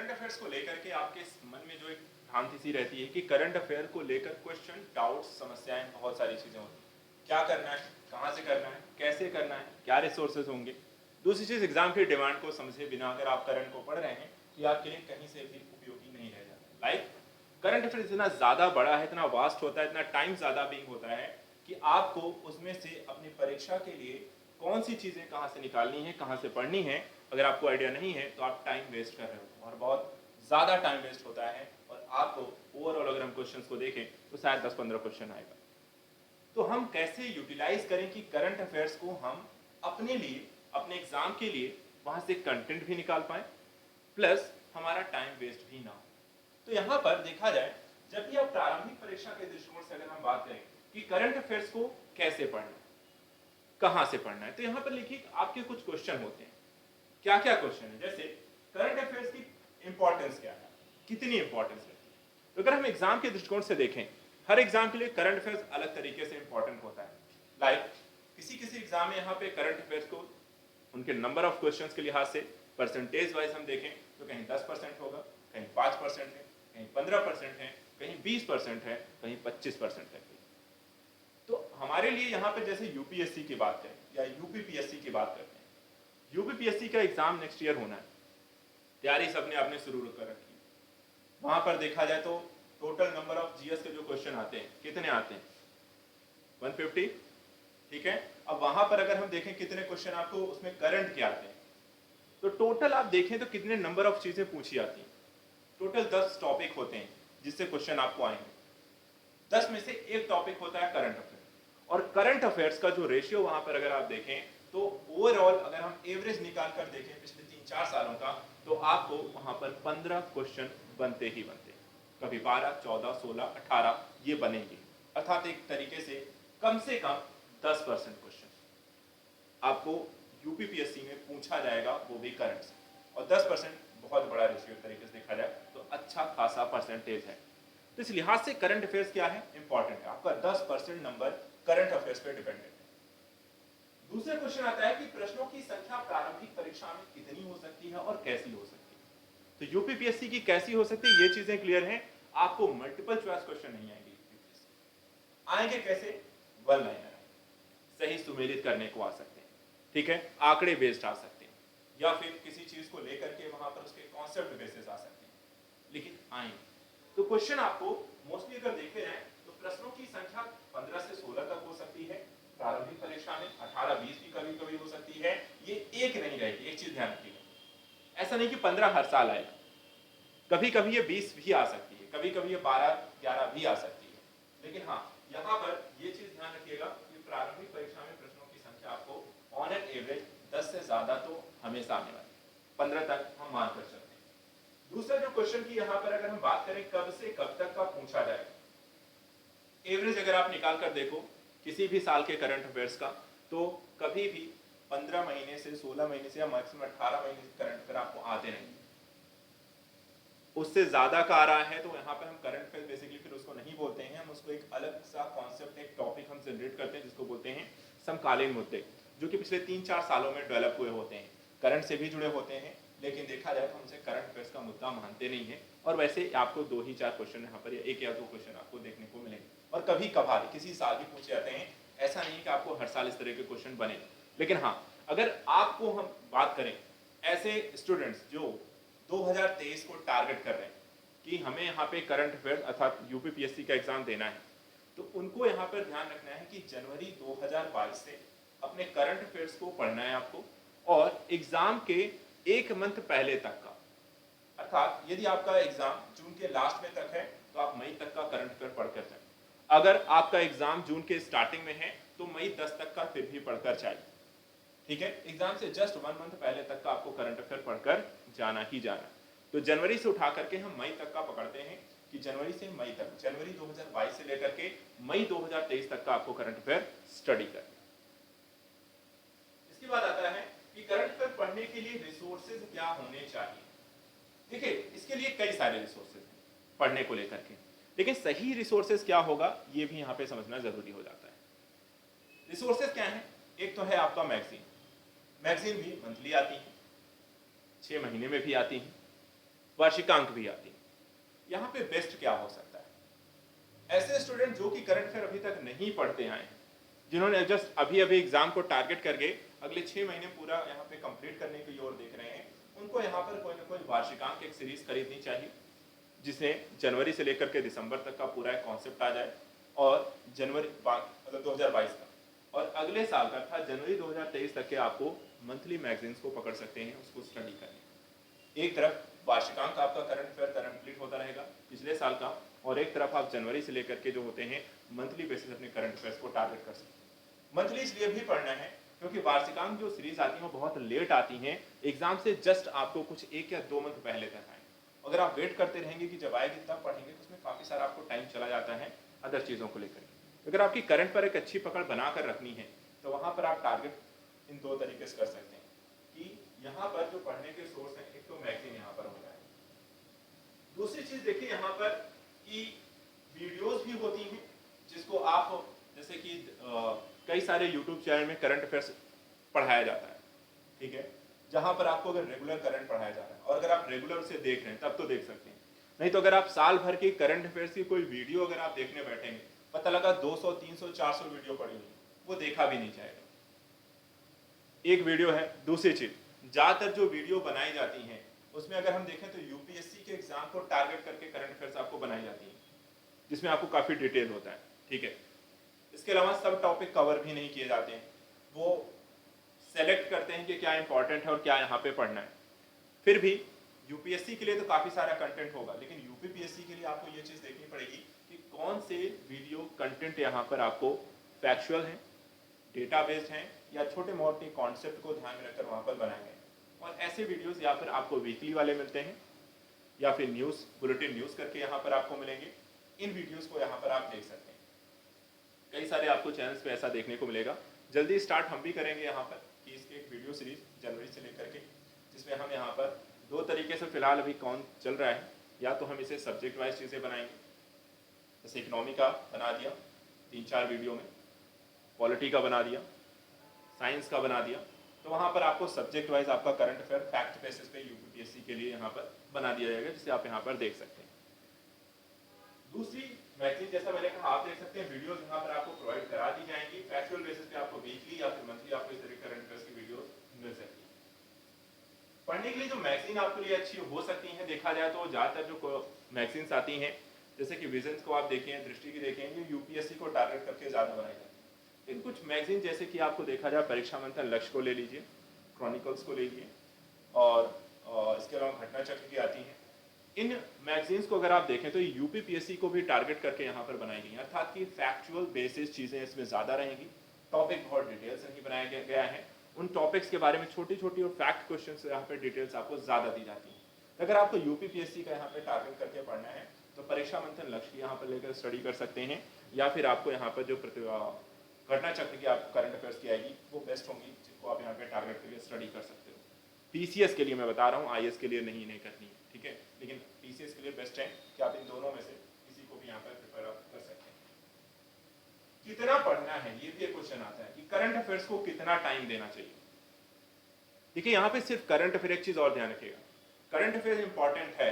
Current affairs को लेकर के आपके मन में जो एक भ्रांति सी रहती है कि करंट अफेयर को लेकर क्वेश्चन, डाउट्स, समस्याएं, बहुत सारी चीजें होती हैं। क्या करना है, कहाँ से करना है, कैसे करना है, क्या रिसोर्सेज होंगे। दूसरी चीज, एग्जाम की डिमांड को समझे बिना अगर आप करंट को पढ़ रहे हैं तो आपके लिए कहीं से भी उपयोगी नहीं रह जाता। लाइक करंट अफेयर इतना ज्यादा बड़ा है, इतना वास्ट होता है, इतना टाइम ज्यादा बिंग होता है कि आपको उसमें से अपनी परीक्षा के लिए कौन सी चीजें कहाँ से निकालनी है, कहाँ से पढ़नी है, अगर आपको आइडिया नहीं है तो आप टाइम वेस्ट कर रहे हो और बहुत ज़्यादा टाइम वेस्ट होता है। और आपको ओवरऑल अगर हम क्वेश्चंस को देखें तो शायद 10-15 क्वेश्चन आएगा। तो हम कैसे यूटिलाइज करें कि करंट अफेयर्स को हम अपने लिए, अपने एग्जाम के लिए वहाँ से कंटेंट भी निकाल पाएँ, प्लस हमारा टाइम वेस्ट भी ना हो। तो यहाँ पर देखा जाए, जब भी आप प्रारंभिक परीक्षा के दृष्टिकोण से अगर हम बात करें कि करंट अफेयर्स को कैसे पढ़ना है, कहाँ से पढ़ना है, तो यहाँ पर लिखिए आपके कुछ क्वेश्चन होते हैं। क्या क्या क्वेश्चन है, जैसे करंट अफेयर्स की इंपॉर्टेंस क्या है, कितनी इंपॉर्टेंस रहती है। तो अगर हम एग्जाम के दृष्टिकोण से देखें, हर एग्जाम के लिए करंट अफेयर्स अलग तरीके से इंपॉर्टेंट होता है। लाइक किसी किसी एग्जाम में यहाँ पे करंट अफेयर्स को उनके नंबर ऑफ क्वेश्चंस के लिहाज से परसेंटेज वाइज हम देखें तो कहीं 10% होगा, कहीं 5% है, कहीं 15% है, कहीं 20% है, कहीं 25% है। तो हमारे लिए यहाँ पे जैसे यूपीएससी की बात करें या यूपीपीएससी की बात करते हैं, यूपीपीएससी का एग्जाम नेक्स्ट ईयर होना है, तैयारी सबने आपने शुरू कर रखी है। वहां पर देखा जाए तो टोटल नंबर ऑफ जीएस के जो क्वेश्चन आते हैं, कितने आते हैं, 150, ठीक है। अब वहां पर अगर हम देखें कितने क्वेश्चन आपको उसमें करंट के आते हैं, तो टोटल आप देखें तो कितने नंबर ऑफ चीजें पूछी आती हैं। टोटल 10 टॉपिक होते हैं जिससे क्वेश्चन आपको आएंगे। 10 में से एक टॉपिक होता है करंट अफेयर, और करंट अफेयर्स का जो रेशियो वहां पर अगर आप देखें तो ओवरऑल अगर हम एवरेज निकाल कर देखें पिछले 3-4 सालों का, तो आपको वहां पर 15 क्वेश्चन बनते ही बनते, कभी 12, 14, 16, 18 ये बनेंगे। अर्थात एक तरीके से कम 10% क्वेश्चन आपको यूपीपीएससी में पूछा जाएगा, वो भी करंट से। और 10% बहुत बड़ा रेशियो तरीके से देखा जाए तो अच्छा खासा परसेंटेज है। तो इस लिहाज से करंट अफेयर्स क्या है, इंपॉर्टेंट है। आपका 10% नंबर करंट अफेयर्स पे डिपेंडेंट है। दूसरा क्वेश्चन आता है कि प्रश्नों की संख्या प्रारंभिक परीक्षा में कितनी हो सकती है और कैसी हो सकती है। तो यूपीपीएससी की कैसी हो सकती है, ये चीजें क्लियर हैं। आपको मल्टीपल चॉइस क्वेश्चन नहीं आएंगे यूपीपीएससी, आएंगे कैसे, वन लाइनर, सही सुमेलित करने को आ सकते हैं, ठीक है, आंकड़े बेस्ड आ सकते हैं, या फिर किसी चीज को लेकर के वहां पर उसके कॉन्सेप्ट बेसिस आ सकते हैं, लेकिन आएंगे। तो क्वेश्चन आपको मोस्टली अगर देखे जाए तो प्रश्नों की संख्या 15 से 16 तक हो सकती है प्रारंभिक परीक्षा में, 18-20 भी कभी कभी हो सकती है। ये एक नहीं रहेगी, एक चीज ध्यान रखिएगा, ऐसा नहीं कि 15 हर साल आएगा, कभी कभी ये 20 भी आ सकती है, कभी कभी ये 12-11 भी आ सकती है। लेकिन हाँ, यहाँ पर ये चीज ध्यान रखिएगा कि प्रारंभिक परीक्षा में प्रश्नों की संख्या आपको ऑन एन एवरेज 10 से ज्यादा तो हमेशा आने वाली, 15 तक हम मान कर चलते हैं। दूसरा जो क्वेश्चन की यहाँ पर अगर हम बात करें कब से कब तक का पूछा जाएगा, एवरेज अगर आप निकाल कर देखो किसी भी साल के करंट अफेयर्स का, तो कभी भी 15 महीने से 16 महीने से या मैक्सिमम 18 महीने से करंट अफेयर आपको आते नहीं। उससे ज्यादा का आ रहा है तो यहाँ पर हम करंट अफेयर बेसिकली फिर उसको नहीं बोलते हैं, हम उसको एक अलग सा कॉन्सेप्ट, एक टॉपिक हम जनरेट करते हैं जिसको बोलते हैं समकालीन मुद्दे, जो कि पिछले 3-4 सालों में डेवलप हुए होते हैं, करंट से भी जुड़े होते हैं, लेकिन देखा जाए तो हमसे करंट अफेयर्स का मुद्दा मानते नहीं है। और वैसे आपको 2 ही 4 क्वेश्चन यहाँ पर, एक या 2 क्वेश्चन आपको देखने को मिलेंगे, और कभी कभार किसी साल भी पूछे जाते हैं। ऐसा नहीं कि आपको हर साल इस तरह के क्वेश्चन बने। लेकिन हाँ, अगर आपको हम बात करें ऐसे स्टूडेंट्स जो 2023 को टारगेट कर रहे हैं कि हमें यहाँ पे करंट अफेयर अर्थात यूपीपीएससी का एग्जाम देना है, तो उनको यहाँ पर ध्यान रखना है कि जनवरी 2022 से अपने करंट अफेयर्स को पढ़ना है आपको, और एग्जाम के एक मंथ पहले तक का, अर्थात यदि आपका एग्जाम जून के लास्ट में तक है तो आप मई तक का करंट अफेयर पढ़कर जाए। अगर आपका एग्जाम जून के स्टार्टिंग में है तो मई 10 तक का फिर भी पढ़कर चाहिए, ठीक है। एग्जाम से जस्ट 1 मंथ पहले तक का आपको करंट अफेयर पढ़कर जाना ही जाना। तो जनवरी से उठा करके हम मई तक का पकड़ते हैं कि जनवरी से मई तक, जनवरी 2022 से लेकर के मई 2023 तक का आपको करंट अफेयर स्टडी करना। इसके बाद आता है कि करंट अफेयर पढ़ने के लिए रिसोर्सेज क्या होने चाहिए। देखिए, इसके लिए कई सारे रिसोर्सेज हैं पढ़ने को लेकर के, लेकिन सही रिसोर्सेज क्या होगा ये भी यहाँ पे समझना जरूरी हो जाता है। रिसोर्सेज क्या है, एक तो है आपका मैगजीन, मैगजीन भी मंथली आती है, 6 महीने में भी आती है, वार्षिकांक भी आती है। यहाँ पे बेस्ट क्या हो सकता है? ऐसे स्टूडेंट जो कि करंट अफेयर अभी तक नहीं पढ़ते आए हैं, जिन्होंने जस्ट अभी अभी एग्जाम को टारगेट करके अगले 6 महीने पूरा यहाँ पे कंप्लीट करने की ओर देख रहे हैं, उनको यहाँ पर कोई ना कोई वार्षिकांक एक सीरीज खरीदनी चाहिए, जिसमें जनवरी से लेकर के दिसंबर तक का पूरा एक कॉन्सेप्ट आ जाए, और जनवरी मतलब 2022 का, और अगले साल का था जनवरी 2023 तक के आपको मंथली मैगजीन्स को पकड़ सकते हैं, उसको स्टडी करने। एक तरफ वार्षिकांक आपका करंट अफेयर कंप्लीट होता रहेगा पिछले साल का, और एक तरफ आप जनवरी से लेकर के जो होते हैं मंथली बेसिस अपने करंट अफेयर्स को टारगेट कर सकते हैं। मंथली इसलिए भी पढ़ना है क्योंकि वार्षिकांक जो सीरीज आती है वो बहुत लेट आती हैं, एग्जाम से जस्ट आपको कुछ 1 या 2 मंथ पहले तक आए। अगर आप वेट करते रहेंगे कि जब आएगी तब पढ़ेंगे तो उसमें काफी सारा आपको टाइम चला जाता है अदर चीजों को लेकर। अगर आपकी करंट पर एक अच्छी पकड़ बनाकर रखनी है तो वहां पर आप टारगेट इन 2 तरीके से कर सकते हैं कि यहाँ पर जो पढ़ने के सोर्स हैं, एक तो मैगजीन यहाँ पर हो जाए, दूसरी चीज देखिए यहाँ पर कि वीडियोस भी होती हैं जिसको आप जैसे कि कई सारे यूट्यूब चैनल में करंट अफेयर्स पढ़ाया जाता है, ठीक है, जहां पर आपको अगर रेगुलर करंट पढ़ाया जा रहा है और अगर आप रेगुलर उसे देख रहे हैं तब तो देख सकते हैं, नहीं तो अगर आप साल भर की करंट अफेयर्स की कोई वीडियो अगर आप देखने बैठेंगे, पता लगा 200 300 400 वीडियो पड़ी हुई, वो देखा भी नहीं जाएगा। एक वीडियो है। दूसरी चीज, ज्यादातर जो वीडियो बनाई जाती हैं उसमें अगर हम देखें तो यूपीएससी के एग्जाम को टारगेट करके करंट अफेयर्स आपको बनाई जाती है, जिसमें आपको काफी डिटेल होता है, ठीक है। इसके अलावा सब टॉपिक कवर भी नहीं किए जाते हैं, वो सेलेक्ट करते हैं कि क्या इंपॉर्टेंट है और क्या यहाँ पे पढ़ना है। फिर भी यूपीएससी के लिए तो काफी सारा कंटेंट होगा, लेकिन यूपीपीएससी के लिए आपको ये चीज देखनी पड़ेगी कि कौन से वीडियो कंटेंट यहाँ पर आपको फैक्चुअल है, डेटा बेस्ड है, या छोटे मोटे कॉन्सेप्ट को ध्यान में रखकर वहां पर बनाए गए। और ऐसे वीडियोस या फिर आपको वीकली वाले मिलते हैं या फिर न्यूज बुलेटिन न्यूज करके यहाँ पर आपको मिलेंगे। इन वीडियोस को यहाँ पर आप देख सकते हैं। कई सारे आपको चैनल्स पे ऐसा देखने को मिलेगा। जल्दी स्टार्ट हम भी करेंगे यहाँ पर कि इसकी एक वीडियो सीरीज जनवरी से लेकर के, जिसमें हम यहाँ पर 2 तरीके से फिलहाल अभी कौन चल रहा है, या तो हम इसे सब्जेक्ट वाइज चीज़ें बनाएंगे, जैसे इकोनॉमी का बना दिया 3-4 वीडियो में, पॉलिटी का बना दिया, साइंस का बना दिया, तो वहाँ पर आपको सब्जेक्ट वाइज आपका करंट अफेयर फैक्ट बेसिस पे यूपीपीएससी के लिए यहाँ पर बना दिया जाएगा, जिसे आप यहाँ पर देख सकते हैं। दूसरी मैगजीन, जैसा मैंने कहा, आप देख सकते हैं वीडियोस यहाँ पर आपको प्रोवाइड करा दी जाएंगी, फैक्चुअल बेसिस पे आपको वीकली या फिर मंथली आपको इस तरह करंट अफेयर्स की वीडियोस मिल सकती है। पढ़ने के लिए जो मैगजीन आपके लिए अच्छी हो सकती है, देखा जाए तो ज्यादातर जो मैगजीन्स आती हैं, जैसे कि विजन्स को आप देखें, दृष्टि की देखें, ये यूपीएससी को टारगेट करके ज्यादा बनाई जाती है। लेकिन कुछ मैगजीन जैसे कि आपको देखा जाए परीक्षा मंथन लक्ष्य को ले लीजिए, क्रॉनिकल्स को ले लीजिए, और इसके अलावा घटना चक्र की आती है। इन मैगजीन्स को अगर आप देखें तो यूपीपीएससी को भी टारगेट करके यहाँ पर बनाई गई, अर्थात कि फैक्चुअल बेसिस चीजें इसमें ज्यादा रहेंगी, टॉपिक बहुत डिटेल से नहीं बनाया गया है, उन टॉपिक्स के बारे में छोटी छोटी और फैक्ट क्वेश्चन यहाँ पे डिटेल्स आपको ज्यादा दी जाती है। अगर आपको यूपीपीएससी का यहाँ पे टारगेट करके पढ़ना है तो परीक्षा मंथन लक्ष्य यहाँ पर लेकर स्टडी कर सकते हैं, या फिर आपको यहाँ पर जो घटना चक्र की आपको करंट अफेयर्स की आएगी वो बेस्ट होंगी, जिनको आप यहाँ पे टारगेट करके स्टडी कर सकते हो। पीसीएस के लिए मैं बता रहा हूँ, आईएएस के लिए नहीं करनी है, ठीक है, लेकिन पीसीएस के लिए बेस्ट है कि आप इन दोनों में से किसी को भी यहाँ पर प्रिपेयर कर सकते हैं। कितना पढ़ना है, ये भी एक क्वेश्चन आता है कि करंट अफेयर्स को कितना टाइम देना चाहिए। देखिए यहाँ पे सिर्फ करंट अफेयर, एक चीज और ध्यान रखिएगा, करंट अफेयर इंपॉर्टेंट है,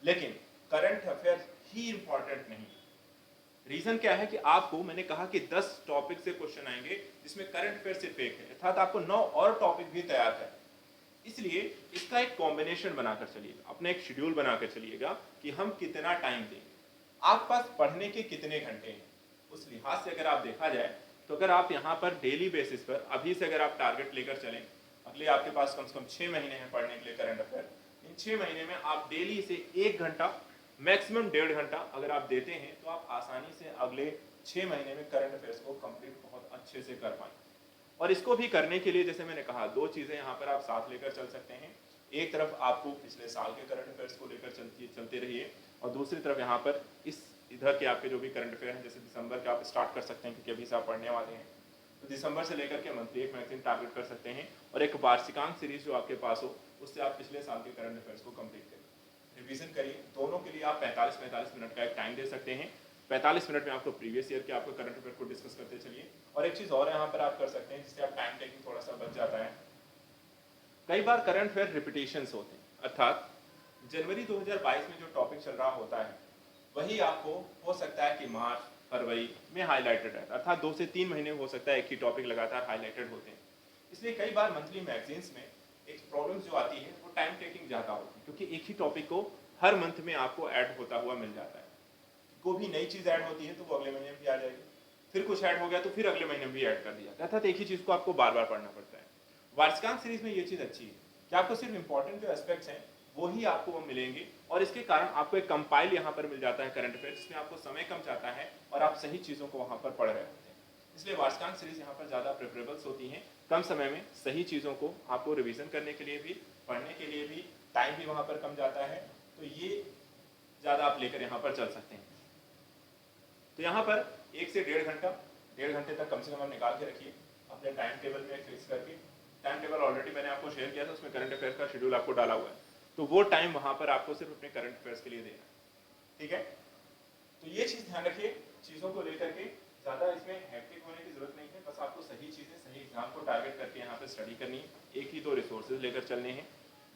लेकिन करंट अफेयर ही इंपॉर्टेंट नहीं। रीजन क्या है कि आपको, मैंने कहा कि 10 टॉपिक से क्वेश्चन आएंगे जिसमें करंट अफेयर सिर्फ एक है, अर्थात आपको 9 और टॉपिक भी तैयार है। इसलिए इसका एक कॉम्बिनेशन बनाकर चलिएगा, अपना एक शेड्यूल बनाकर चलिएगा कि हम कितना टाइम देंगे, आपके पास पढ़ने के कितने घंटे हैं। उस लिहाज से अगर आप देखा जाए तो अगर आप यहाँ पर डेली बेसिस पर अभी से अगर आप टारगेट लेकर चलें, अगले आपके पास कम से कम 6 महीने हैं पढ़ने के लिए करंट अफेयर, इन 6 महीने में आप डेली से 1 घंटा मैक्सिमम 1.5 घंटा अगर आप देते हैं तो आप आसानी से अगले 6 महीने में करंट अफेयर्स को कंप्लीट बहुत अच्छे से कर पाएंगे। और इसको भी करने के लिए जैसे मैंने कहा 2 चीजें यहाँ पर आप साथ लेकर चल सकते हैं। एक तरफ आपको पिछले साल के करंट अफेयर्स को लेकर चलते रहिए, और दूसरी तरफ यहाँ पर इधर के आपके जो भी करंट अफेयर हैं, जैसे दिसंबर के आप स्टार्ट कर सकते हैं क्योंकि अभी से आप पढ़ने वाले हैं, तो दिसंबर से लेकर के मंथली एक मैगजीन टारगेट कर सकते हैं, और एक वार्षिकांक सीरीज जो आपके पास हो उससे आप पिछले साल के करंट अफेयर्स को कंप्लीट करिए, रिवीजन करिए। दोनों के लिए आप 45-45 मिनट का एक टाइम दे सकते हैं। 45 मिनट में आपको प्रीवियस ईयर के आपको करंट अफेयर को डिस्कस करते चलिए। और एक चीज और यहाँ पर आप कर सकते हैं जिससे आप टाइम टेकिंग थोड़ा सा बच जाता है। कई बार करंट अफेयर रिपीटेशंस होते हैं, अर्थात जनवरी 2022 में जो टॉपिक चल रहा होता है वही आपको हो सकता है कि मार्च फरवरी में हाईलाइटेड है, अर्थात 2 से 3 महीने हो सकता है एक ही टॉपिक लगातार हाईलाइटेड होते हैं। इसलिए कई बार मंथली मैगजीन्स में एक प्रॉब्लम जो आती है वो टाइम टेकिंग ज़्यादा होती है, क्योंकि एक ही टॉपिक को हर मंथ में आपको ऐड होता हुआ मिल जाता है। कोई भी नई चीज़ ऐड होती है तो वो अगले महीने में भी आ जाएगी, फिर कुछ ऐड हो गया तो फिर अगले महीने में भी ऐड कर दिया, अर्थात एक ही चीज़ को आपको बार बार पढ़ना पड़ता है। वार्षिकांक सीरीज में ये चीज़ अच्छी है कि आपको सिर्फ इंपॉर्टेंट जो एस्पेक्ट्स हैं वो ही आपको वो मिलेंगे, और इसके कारण आपको एक कंपाइल यहाँ पर मिल जाता है करंट अफेयर, जिसमें आपको समय कम जाता है और आप सही चीज़ों को वहाँ पर पढ़ रहे होते हैं। इसलिए वार्षिकांक सीरीज यहाँ पर ज़्यादा प्रेफरेबल्स होती हैं, कम समय में सही चीज़ों को आपको रिवीजन करने के लिए भी, पढ़ने के लिए भी, टाइम भी वहाँ पर कम जाता है, तो ये ज़्यादा आप लेकर यहाँ पर चल सकते हैं। तो यहाँ पर 1 से 1.5 घंटे तक कम से कम आप निकाल के रखिए अपने टाइम टेबल में फिक्स करके। टाइम टेबल ऑलरेडी मैंने आपको शेयर किया था, उसमें करंट अफेयर्स का शेड्यूल आपको डाला हुआ है, तो वो टाइम वहाँ पर आपको सिर्फ अपने करंट अफेयर्स के लिए देना है, ठीक है। तो ये चीज़ ध्यान रखिए, चीज़ों को लेकर के ज़्यादा इसमें हैक्टिक होने की जरूरत नहीं है, बस आपको सही चीज़ें सही एग्जाम को टारगेट करके यहाँ पे स्टडी करनी है। एक ही 2 रिसोर्सेज लेकर चलने हैं,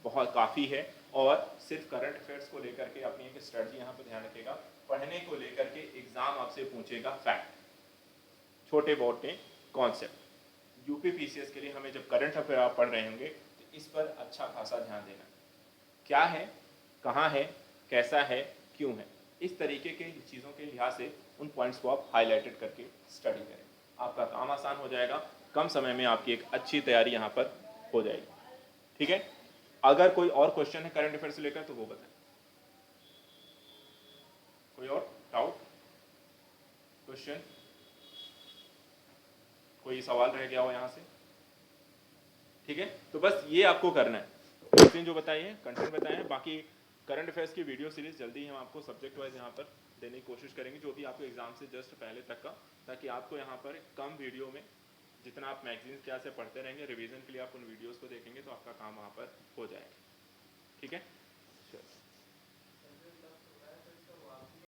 बहुत काफ़ी है। और सिर्फ करंट अफेयर्स को लेकर के अपनी एक स्ट्रेटजी यहाँ पर ध्यान रखिएगा, पढ़ने को लेकर के एग्जाम आपसे पूछेगा फैक्ट, छोटे मोटे कॉन्सेप्ट। यूपी पीसीएस के लिए हमें जब करंट अफेयर आप पढ़ रहे होंगे तो इस पर अच्छा खासा ध्यान देना, क्या है, कहाँ है, कैसा है, क्यों है, इस तरीके के चीज़ों के लिहाज से उन पॉइंट्स को आप हाईलाइटेड करके स्टडी करें। आपका काम आसान हो जाएगा, कम समय में आपकी एक अच्छी तैयारी यहाँ पर हो जाएगी, ठीक है। अगर कोई और क्वेश्चन है करंट अफेयर से लेकर तो वो बताएं। कोई और डाउट, क्वेश्चन, कोई सवाल रह गया हो यहाँ से, ठीक है। तो बस ये आपको करना है, क्वेश्चन जो बताइए, कंटेंट बताएं। बाकी करंट अफेयर्स की वीडियो सीरीज जल्दी ही हम आपको सब्जेक्ट वाइज यहाँ पर देने की कोशिश करेंगे, जो भी आपको एग्जाम से जस्ट पहले तक का, ताकि आपको यहाँ पर कम वीडियो में जितना आप मैगजीन क्या से पढ़ते रहेंगे, रिवीजन के लिए आप उन वीडियोस को देखेंगे तो आपका काम वहाँ पर हो जाएगा, ठीक है।